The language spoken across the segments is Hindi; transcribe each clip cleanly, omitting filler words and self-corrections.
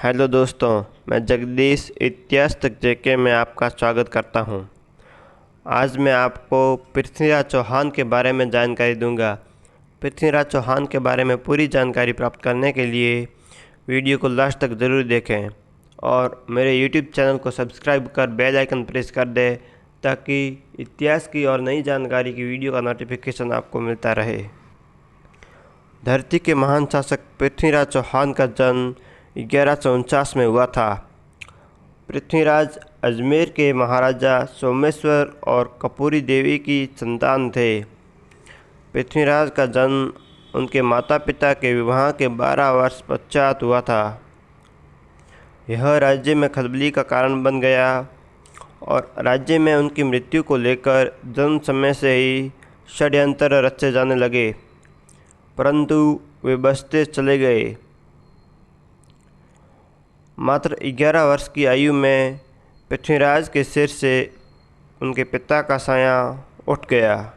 हेलो दोस्तों, मैं जगदीश इतिहास तक जेके में आपका स्वागत करता हूं। आज मैं आपको पृथ्वीराज चौहान के बारे में जानकारी दूंगा। पृथ्वीराज चौहान के बारे में पूरी जानकारी प्राप्त करने के लिए वीडियो को लास्ट तक ज़रूर देखें और मेरे यूट्यूब चैनल को सब्सक्राइब कर बेल आइकन प्रेस कर दें ताकि इतिहास की और नई जानकारी की वीडियो का नोटिफिकेशन आपको मिलता रहे। धरती के महान शासक पृथ्वीराज चौहान का जन्म 1149 में हुआ था। पृथ्वीराज अजमेर के महाराजा सोमेश्वर और कपूरी देवी की संतान थे। पृथ्वीराज का जन्म उनके माता पिता के विवाह के 12 वर्ष पश्चात हुआ था। यह राज्य में खलबली का कारण बन गया और राज्य में उनकी मृत्यु को लेकर जन्म समय से ही षड्यंत्र रचे जाने लगे, परंतु वे बचते चले गए। मात्र 11 वर्ष की आयु में पृथ्वीराज के सिर से उनके पिता का साया उठ गया।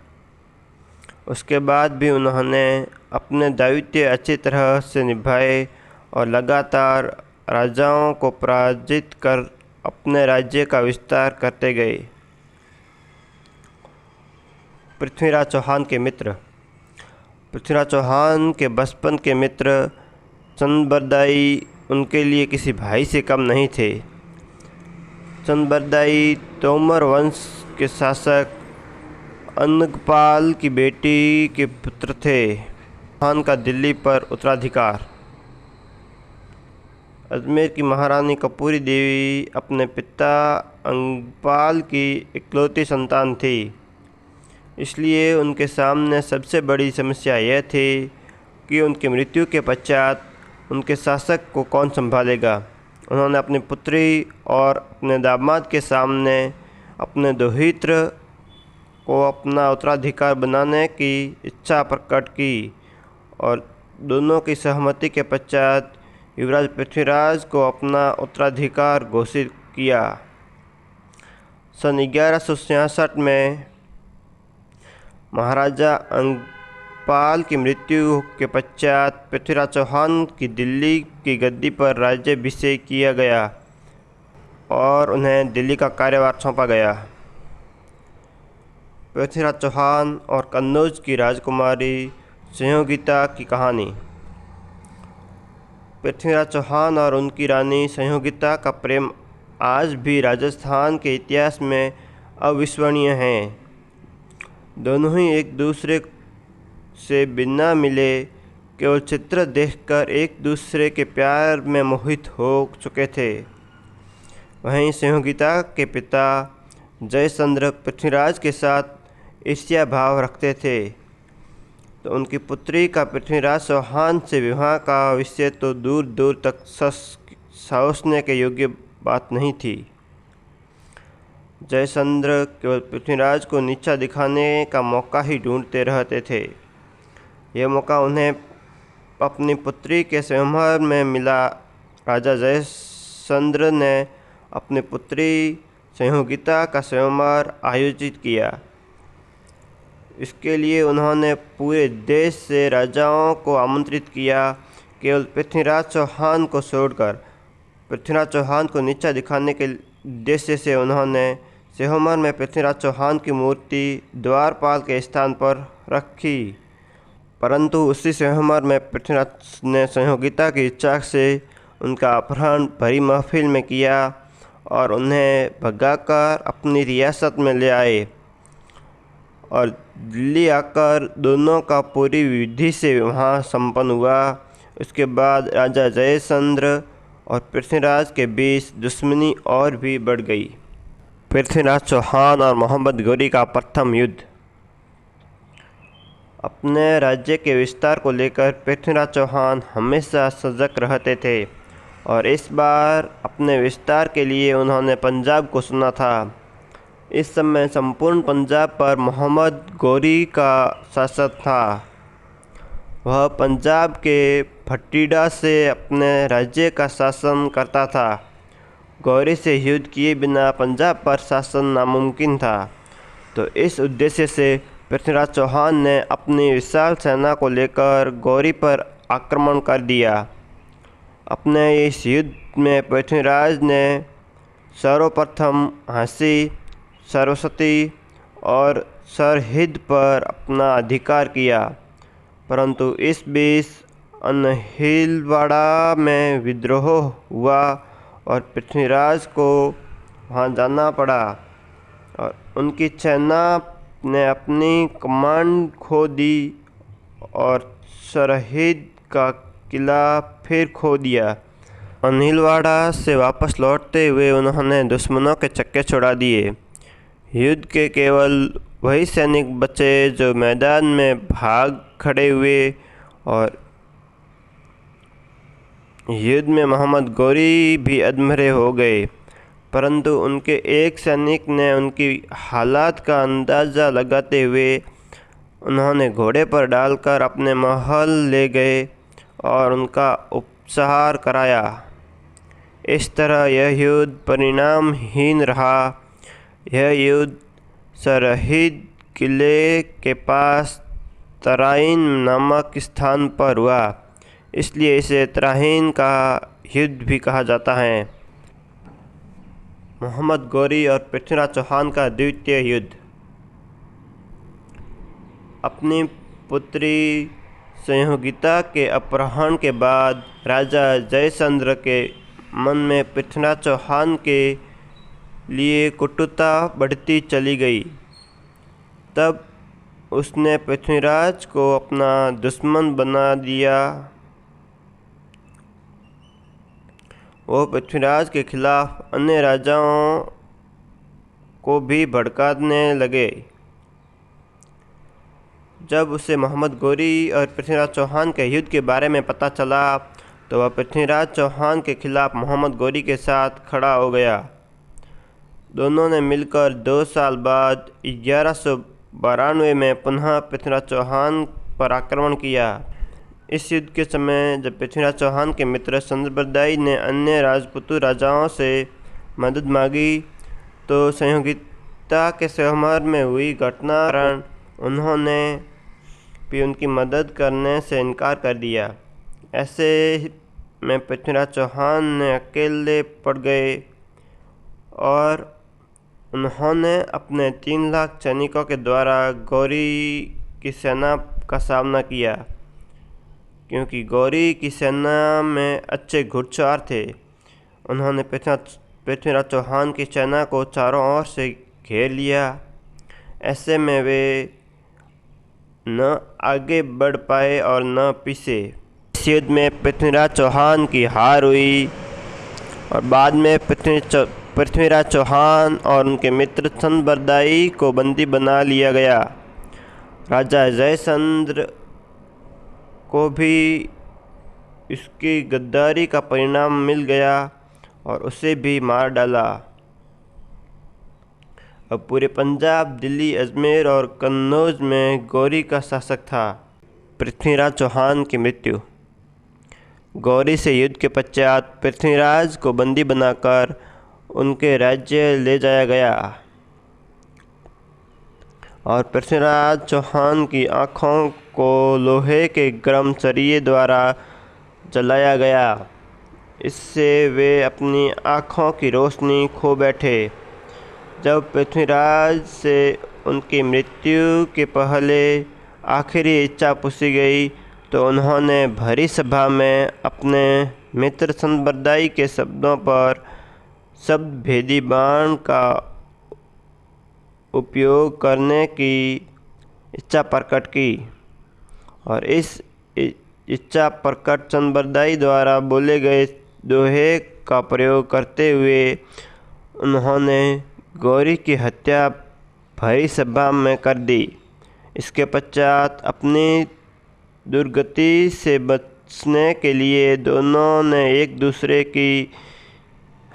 उसके बाद भी उन्होंने अपने दायित्व अच्छी तरह से निभाए और लगातार राजाओं को पराजित कर अपने राज्य का विस्तार करते गए। पृथ्वीराज चौहान के मित्र। पृथ्वीराज चौहान के बचपन के मित्र चंद्रबरदाई उनके लिए किसी भाई से कम नहीं थे। चंद्रबरदाई तोमर वंश के शासक अनंगपाल की बेटी के पुत्र थे। चौहान का दिल्ली पर उत्तराधिकार। अजमेर की महारानी कपूरी देवी अपने पिता अनंगपाल की इकलौती संतान थी, इसलिए उनके सामने सबसे बड़ी समस्या यह थी कि उनकी मृत्यु के पश्चात उनके शासक को कौन संभालेगा। उन्होंने अपनी पुत्री और अपने दामाद के सामने अपने दोहित्र को अपना उत्तराधिकार बनाने की इच्छा प्रकट की और दोनों की सहमति के पश्चात युवराज पृथ्वीराज को अपना उत्तराधिकार घोषित किया। सन 1166 में महाराजा अनंगपाल की मृत्यु के पश्चात पृथ्वीराज चौहान की दिल्ली की गद्दी पर राज्याभिषेक किया गया और उन्हें दिल्ली का कार्यभार सौंपा गया। पृथ्वीराज चौहान और कन्नौज की राजकुमारी संयोगिता की कहानी। पृथ्वीराज चौहान और उनकी रानी संयोगिता का प्रेम आज भी राजस्थान के इतिहास में अविस्मरणीय है। दोनों ही एक दूसरे से बिना मिले केवल चित्र देखकर एक दूसरे के प्यार में मोहित हो चुके थे। वहीं संयोगिता के पिता जयचंद्र पृथ्वीराज के साथ ईर्ष्या भाव रखते थे, तो उनकी पुत्री का पृथ्वीराज चौहान से विवाह का विषय तो दूर दूर तक सोचने के योग्य बात नहीं थी। जयचंद्र केवल पृथ्वीराज को नीचा दिखाने का मौका ही ढूंढते रहते थे। यह मौका उन्हें अपनी पुत्री के स्वयंवर में मिला। राजा जयचंद्र ने अपनी पुत्री संयोगिता का स्वयंवर आयोजित किया। इसके लिए उन्होंने पूरे देश से राजाओं को आमंत्रित किया। केवल पृथ्वीराज चौहान को छोड़कर पृथ्वीराज चौहान को नीचा दिखाने के उद्देश्य से उन्होंने स्वयंवर में पृथ्वीराज चौहान की मूर्ति द्वारपाल के स्थान पर रखी, परंतु उसी स्वयंवर में पृथ्वीराज ने संयोगिता की इच्छा से उनका अपहरण भरी महफिल में किया और उन्हें भगाकर अपनी रियासत में ले आए और दिल्ली आकर दोनों का पूरी विधि से विवाह संपन्न हुआ। उसके बाद राजा जयचंद्र और पृथ्वीराज के बीच दुश्मनी और भी बढ़ गई। पृथ्वीराज चौहान और मोहम्मद गौरी का प्रथम युद्ध। अपने राज्य के विस्तार को लेकर पृथ्वीराज चौहान हमेशा सजग रहते थे और इस बार अपने विस्तार के लिए उन्होंने पंजाब को चुना था। इस समय संपूर्ण पंजाब पर मोहम्मद गौरी का शासन था। वह पंजाब के भटिंडा से अपने राज्य का शासन करता था। गौरी से युद्ध किए बिना पंजाब पर शासन नामुमकिन था, तो इस उद्देश्य से पृथ्वीराज चौहान ने अपनी विशाल सेना को लेकर गौरी पर आक्रमण कर दिया। अपने इस युद्ध में पृथ्वीराज ने सर्वप्रथम हंसी, सरस्वती और सरहिंद पर अपना अधिकार किया, परंतु इस बीच अनहिलवाड़ा में विद्रोह हुआ और पृथ्वीराज को वहां जाना पड़ा और उनकी सेना ने अपनी कमांड खो दी और सरहिंद का किला फिर खो दिया। अनहिलवाड़ा से वापस लौटते हुए उन्होंने दुश्मनों के चक्के छुड़ा दिए। युद्ध के केवल वही सैनिक बचे जो मैदान में भाग खड़े हुए और युद्ध में मोहम्मद गौरी भी अधमरे हो गए, परंतु उनके एक सैनिक ने उनकी हालात का अंदाज़ा लगाते हुए उन्होंने घोड़े पर डालकर अपने महल ले गए और उनका उपचार कराया। इस तरह यह युद्ध परिणामहीन रहा। यह युद्ध सरहिंद किले के पास तराइन नामक स्थान पर हुआ, इसलिए इसे तराइन का युद्ध भी कहा जाता है। मोहम्मद गौरी और पृथ्वीराज चौहान का द्वितीय युद्ध। अपनी पुत्री संयोगिता के अपहरण के बाद राजा जयचंद्र के मन में पृथ्वीराज चौहान के लिए कटुता बढ़ती चली गई। तब उसने पृथ्वीराज को अपना दुश्मन बना दिया। वो पृथ्वीराज के खिलाफ अन्य राजाओं को भी भड़काने लगे। जब उसे मोहम्मद गौरी और पृथ्वीराज चौहान के युद्ध के बारे में पता चला तो वह पृथ्वीराज चौहान के खिलाफ मोहम्मद गौरी के साथ खड़ा हो गया। दोनों ने मिलकर 2 साल बाद 1192 में पुनः पृथ्वीराज चौहान पर आक्रमण किया। इस युद्ध के समय जब पृथ्वीराज चौहान के मित्र संबरदाई ने अन्य राजपूत राजाओं से मदद मांगी तो संयोगिता के स्वयंवर में हुई घटना कारण उन्होंने भी उनकी मदद करने से इनकार कर दिया। ऐसे में पृथ्वीराज चौहान ने अकेले पड़ गए और उन्होंने अपने 3 लाख सैनिकों के द्वारा गौरी की सेना का सामना किया। क्योंकि गौरी की सेना में अच्छे घुड़सवार थे, उन्होंने पृथ्वीराज चौहान की सेना को चारों ओर से घेर लिया। ऐसे में वे न आगे बढ़ पाए और न पीछे। इस युद्ध में पृथ्वीराज चौहान की हार हुई और बाद में पृथ्वीराज चौहान और उनके मित्र संबरदाई को बंदी बना लिया गया। राजा जयचंद्र को भी इसकी गद्दारी का परिणाम मिल गया और उसे भी मार डाला। अब पूरे पंजाब, दिल्ली, अजमेर और कन्नौज में गौरी का शासक था। पृथ्वीराज चौहान की मृत्यु। गौरी से युद्ध के पश्चात पृथ्वीराज को बंदी बनाकर उनके राज्य ले जाया गया और पृथ्वीराज चौहान की आँखों को लोहे के गर्म सरिये द्वारा जलाया गया। इससे वे अपनी आँखों की रोशनी खो बैठे। जब पृथ्वीराज से उनकी मृत्यु के पहले आखिरी इच्छा पूछी गई तो उन्होंने भरी सभा में अपने मित्र संबरदाई के शब्दों पर शब्दभेदी बाण का उपयोग करने की इच्छा प्रकट की और इस इच्छा प्रकट संबरदाई द्वारा बोले गए दोहे का प्रयोग करते हुए उन्होंने गौरी की हत्या भरी सभा में कर दी। इसके पश्चात अपनी दुर्गति से बचने के लिए दोनों ने एक दूसरे की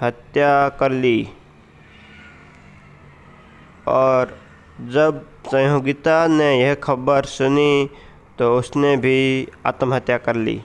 हत्या कर ली और जब संयोगिता ने यह खबर सुनी तो उसने भी आत्महत्या कर ली।